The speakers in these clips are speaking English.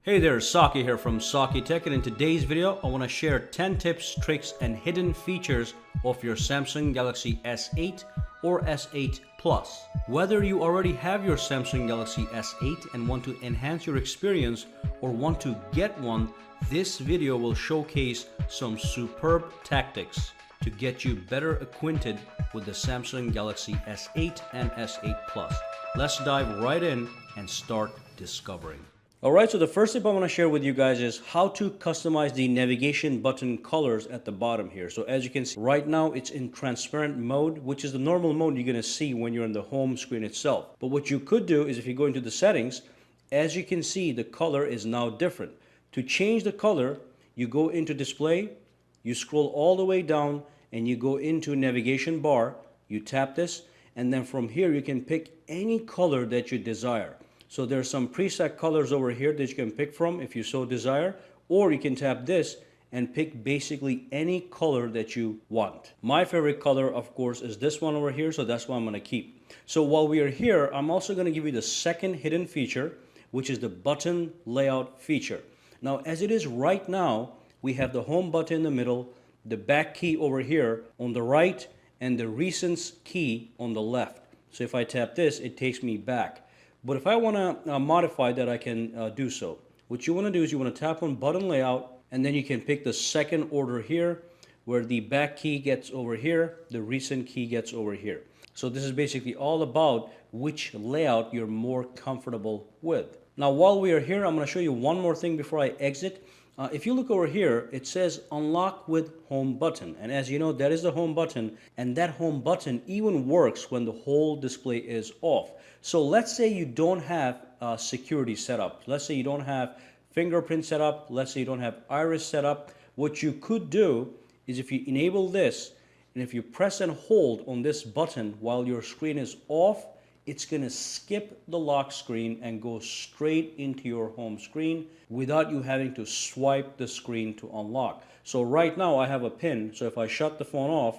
Hey there, Saki here from Saki Tech, and in today's video I want to share 10 tips, tricks and hidden features of your Samsung Galaxy S8 or S8 Plus. Whether you already have your Samsung Galaxy S8 and want to enhance your experience or want to get one, this video will showcase some superb tactics to get you better acquainted with the Samsung Galaxy S8 and S8 Plus. Let's dive right in and start discovering. Alright, so the first tip I want to share with you guys is how to customize the navigation button colors at the bottom here. So as you can see, right now it's in transparent mode, which is the normal mode you're going to see when you're on the home screen itself. But what you could do is if you go into the settings, as you can see, the color is now different. To change the color, you go into display, you scroll all the way down and you go into navigation bar, you tap this, and then from here you can pick any color that you desire. So there's some preset colors over here that you can pick from if you so desire, or you can tap this and pick basically any color that you want. My favorite color, of course, is this one over here, so that's what I'm going to keep. So while we are here, I'm also going to give you the second hidden feature, which is the button layout feature. Now, as it is right now, we have the home button in the middle, the back key over here on the right, and the recents key on the left. So if I tap this, it takes me back. But if I want to modify that, I can do so. What you want to do is you want to tap on button layout, and then you can pick the second order here, where the back key gets over here, the recent key gets over here. So this is basically all about which layout you're more comfortable with. Now while we are here, I'm going to show you one more thing before I exit. If you look over here, it says unlock with home button, and as you know, that is the home button, and that home button even works when the whole display is off. So let's say you don't have security set up. Let's say you don't have fingerprint set up. Let's say you don't have iris set up. What you could do is if you enable this, and if you press and hold on this button while your screen is off, it's going to skip the lock screen and go straight into your home screen without you having to swipe the screen to unlock. So right now I have a pin, so if I shut the phone off,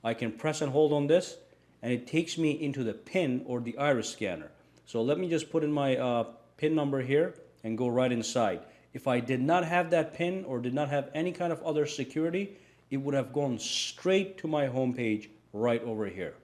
I can press and hold on this and it takes me into the pin or the iris scanner. So let me just put in my pin number here and go right inside. If I did not have that pin or did not have any kind of other security, it would have gone straight to my home page right over here.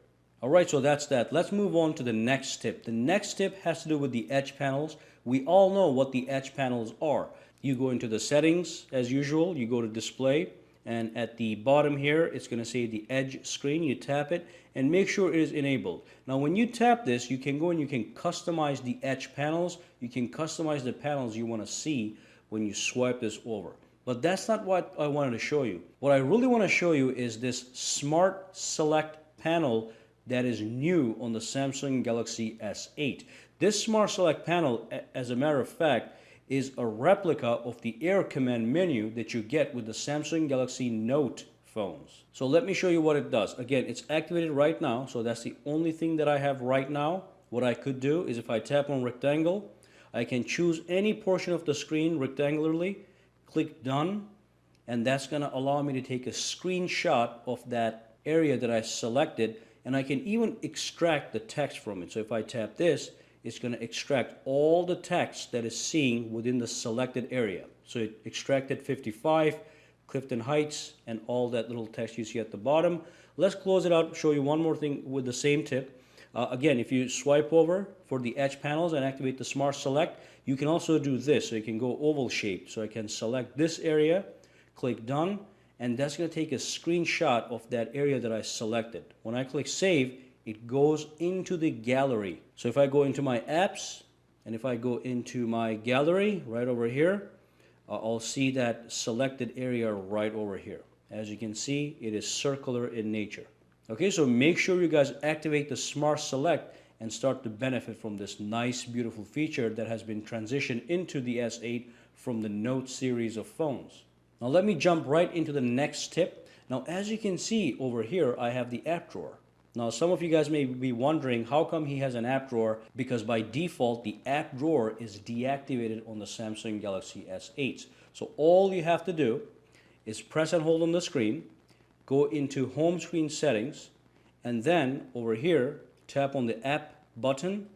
Alright, so that's that. Let's move on to the next tip. The next tip has to do with the edge panels. We all know what the edge panels are. You go into the settings as usual, you go to display, and at the bottom here it's going to say the edge screen. You tap it and make sure it is enabled. Now when you tap this, you can go and you can customize the edge panels. You can customize the panels you want to see when you swipe this over. But that's not what I wanted to show you. What I really want to show you is this Smart Select panel that is new on the Samsung Galaxy S8. This Smart Select panel, as a matter of fact, is a replica of the Air Command menu that you get with the Samsung Galaxy Note phones. So let me show you what it does. Again, it's activated right now, so that's the only thing that I have right now. What I could do is if I tap on rectangle, I can choose any portion of the screen rectangularly, click done, and that's going to allow me to take a screenshot of that area that I selected, and I can even extract the text from it. So if I tap this, it's going to extract all the text that is seen within the selected area. So it extracted 55, Clifton Heights, and all that little text you see at the bottom. Let's close it out, show you one more thing with the same tip. Again, if you swipe over for the edge panels and activate the Smart Select, you can also do this. So you can go oval shape. So I can select this area, click done, and that's going to take a screenshot of that area that I selected. When I click save, it goes into the gallery. So if I go into my apps, and if I go into my gallery right over here, I'll see that selected area right over here. As you can see, it is circular in nature. Okay, so make sure you guys activate the Smart Select and start to benefit from this nice, beautiful feature that has been transitioned into the S8 from the Note series of phones. Now let me jump right into the next tip. Now as you can see over here, I have the app drawer. Now some of you guys may be wondering how come he has an app drawer, because by default the app drawer is deactivated on the Samsung Galaxy S8. So all you have to do is press and hold on the screen, go into home screen settings, and then over here tap on the app button,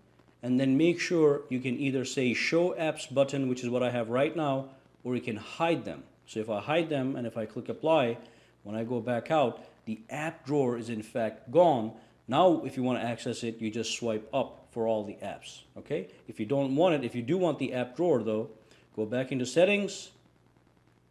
and then make sure you can either say show apps button, which is what I have right now, or you can hide them. So if I hide them and if I click apply, when I go back out, the app drawer is in fact gone. Now if you want to access it, you just swipe up for all the apps. Okay, if you don't want it, if you do want the app drawer though, go back into settings,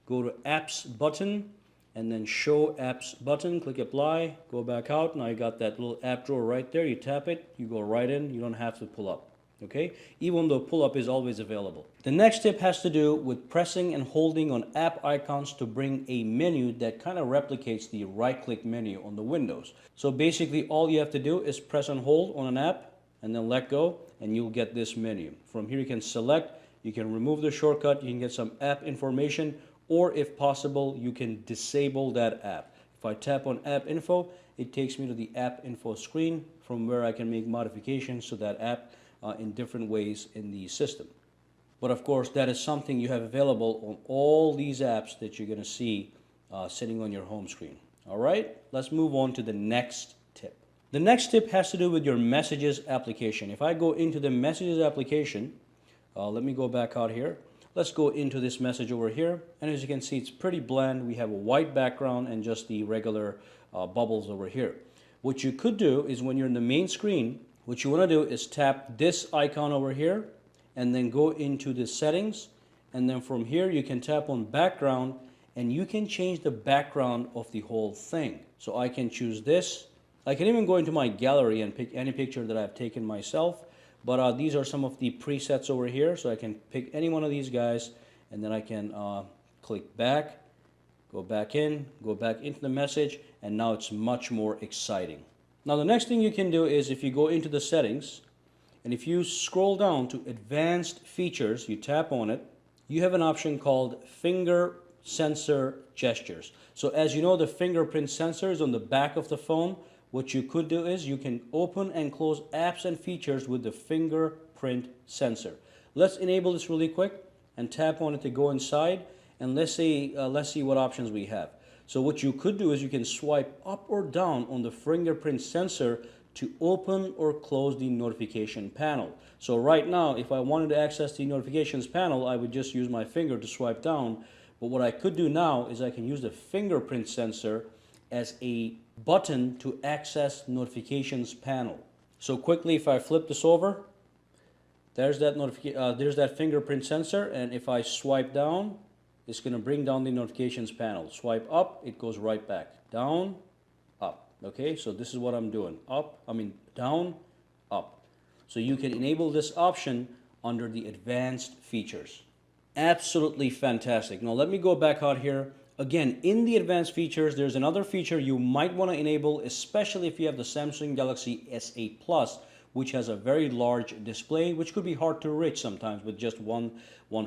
go to apps button, and then show apps button, click apply, go back out. Now you got that little app drawer right there. You tap it, you go right in, you don't have to pull up. Okay, even though pull up is always available. The next tip has to do with pressing and holding on app icons to bring a menu that kind of replicates the right click menu on the Windows. So basically all you have to do is press and hold on an app and then let go, and you'll get this menu. From here you can select, you can remove the shortcut, you can get some app information, or if possible, you can disable that app. If I tap on app info, it takes me to the app info screen from where I can make modifications to that app in different ways in the system. But of course, that is something you have available on all these apps that you're going to see sitting on your home screen. All right, let's move on to the next tip. The next tip has to do with your Messages application. If I go into the Messages application, let me go back out here. Let's go into this message over here, and as you can see, it's pretty bland. We have a white background and just the regular bubbles over here. What you could do is when you're in the main screen, what you want to do is tap this icon over here and then go into the settings, and then from here you can tap on background and you can change the background of the whole thing. So I can choose this. I can even go into my gallery and pick any picture that I've taken myself. But these are some of the presets over here, so I can pick any one of these guys, and then I can click back, go back in, go back into the message, and now it's much more exciting. Now the next thing you can do is if you go into the settings, and if you scroll down to advanced features, you tap on it, you have an option called finger sensor gestures. So as you know, the fingerprint sensor is on the back of the phone. What you could do is you can open and close apps and features with the fingerprint sensor. Let's enable this really quick and tap on it to go inside, and let's see what options we have. So what you could do is you can swipe up or down on the fingerprint sensor to open or close the notification panel. So right now, if I wanted to access the notifications panel, I would just use my finger to swipe down. But what I could do now is I can use the fingerprint sensor as a button to access notifications panel. So quickly, if I flip this over, there's that fingerprint sensor, and if I swipe down, it's going to bring down the notifications panel. Swipe up, it goes right back. Down, up. Okay, so this is what I'm doing. Down, up. So you can enable this option under the advanced features. Absolutely fantastic. Now let me go back out here. Again, in the advanced features, there's another feature you might want to enable, especially if you have the Samsung Galaxy S8 Plus, which has a very large display, which could be hard to reach sometimes with just one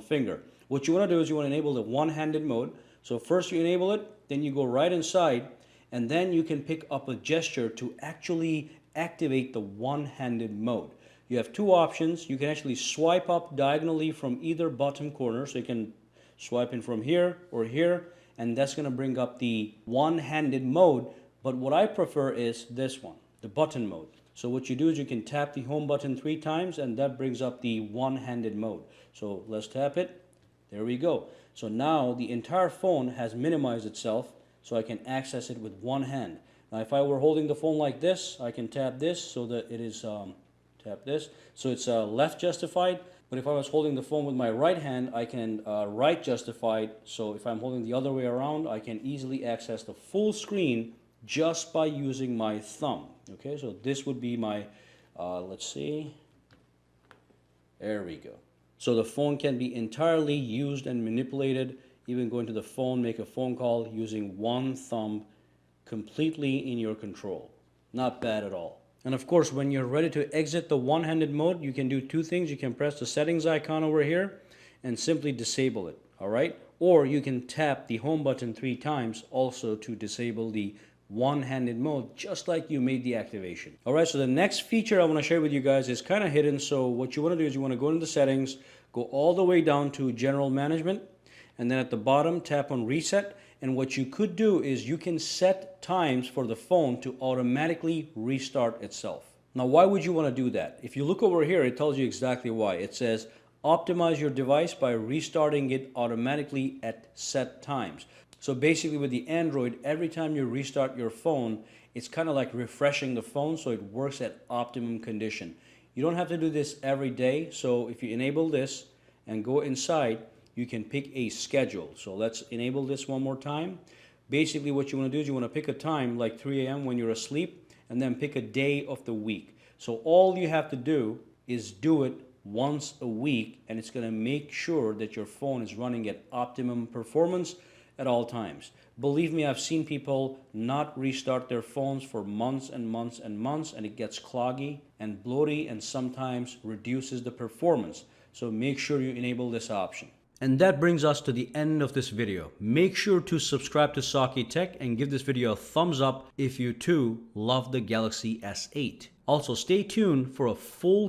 finger. What you want to do is you want to enable the one-handed mode. So first you enable it, then you go right inside, and then you can pick up a gesture to actually activate the one-handed mode. You have two options. You can actually swipe up diagonally from either bottom corner, so you can swipe in from here or here, and that's going to bring up the one-handed mode. But what I prefer is this one, the button mode. So what you do is you can tap the home button 3 times, and that brings up the one-handed mode. So let's tap it. There we go. So now the entire phone has minimized itself, so I can access it with one hand. Now if I were holding the phone like this, I can tap this so that it is tap this, so it's left justified. But if I was holding the phone with my right hand, I can right justified. So if I'm holding the other way around, I can easily access the full screen just by using my thumb. Okay, so this would be my, let's see, there we go. So the phone can be entirely used and manipulated, even go into the phone, make a phone call using one thumb, completely in your control. Not bad at all. And of course, when you're ready to exit the one-handed mode, you can do two things. You can press the settings icon over here and simply disable it, all right? Or you can tap the home button 3 times also to disable the one-handed mode, just like you made the activation. All right, so the next feature I want to share with you guys is kind of hidden. So what you want to do is you want to go into the settings, go all the way down to general management, and then at the bottom, tap on reset. And what you could do is you can set times for the phone to automatically restart itself. Now, why would you want to do that? If you look over here, it tells you exactly why. It says, optimize your device by restarting it automatically at set times. So basically with the Android, every time you restart your phone, it's kind of like refreshing the phone so it works at optimum condition. You don't have to do this every day. So if you enable this and go inside, you can pick a schedule. So let's enable this one more time. Basically what you want to do is you want to pick a time like 3 a.m. when you're asleep, and then pick a day of the week. So all you have to do is do it once a week, and it's going to make sure that your phone is running at optimum performance at all times. Believe me, I've seen people not restart their phones for months and months and months, and it gets cloggy and bloaty and sometimes reduces the performance. So make sure you enable this option. And that brings us to the end of this video. Make sure to subscribe to Saki Tech and give this video a thumbs up if you too love the Galaxy S8. Also, stay tuned for a full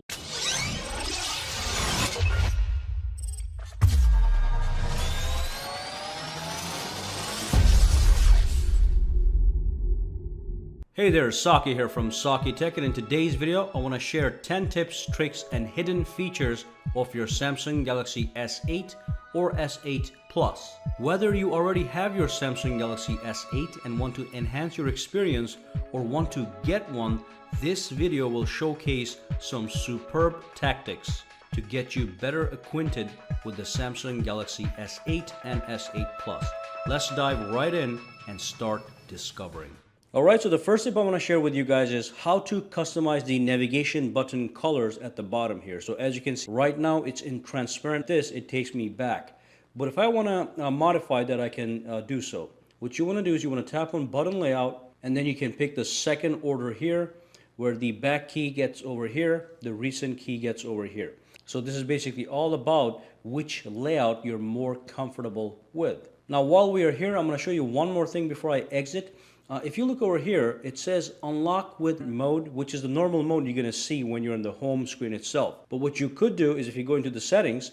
Hey there, Saki here from Saki Tech, and in today's video I want to share 10 tips, tricks and hidden features of your Samsung Galaxy S8 or S8 Plus. Whether you already have your Samsung Galaxy S8 and want to enhance your experience or want to get one, this video will showcase some superb tactics to get you better acquainted with the Samsung Galaxy S8 and S8 Plus. Let's dive right in and start discovering. Alright, so the first tip I want to share with you guys is how to customize the navigation button colors at the bottom here. So as you can see right now, it's in transparent. It takes me back. But if I want to modify that, I can do so. What you want to do is you want to tap on button layout, and then you can pick the second order here, where the back key gets over here, the recent key gets over here. So this is basically all about which layout you're more comfortable with. Now while we are here, I'm going to show you one more thing before I exit. If you look over here, it says unlock with mode, which is the normal mode you're going to see when you're on the home screen itself. But what you could do is if you go into the settings,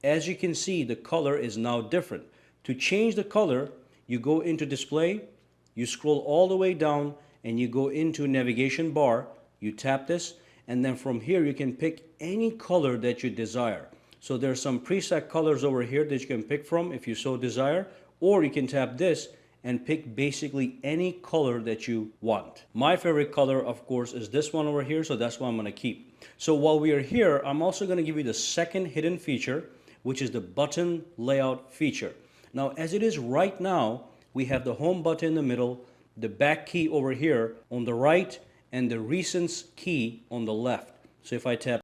as you can see, the color is now different. To change the color, you go into display, you scroll all the way down, and you go into navigation bar, you tap this, and then from here you can pick any color that you desire. So there's some preset colors over here that you can pick from if you so desire, or you can tap this and pick basically any color that you want. My favorite color, of course, is this one over here, so that's what I'm going to keep. So while we are here, I'm also going to give you the second hidden feature, which is the button layout feature. Now, as it is right now, we have the home button in the middle, the back key over here on the right, and the recents key on the left. So if I tap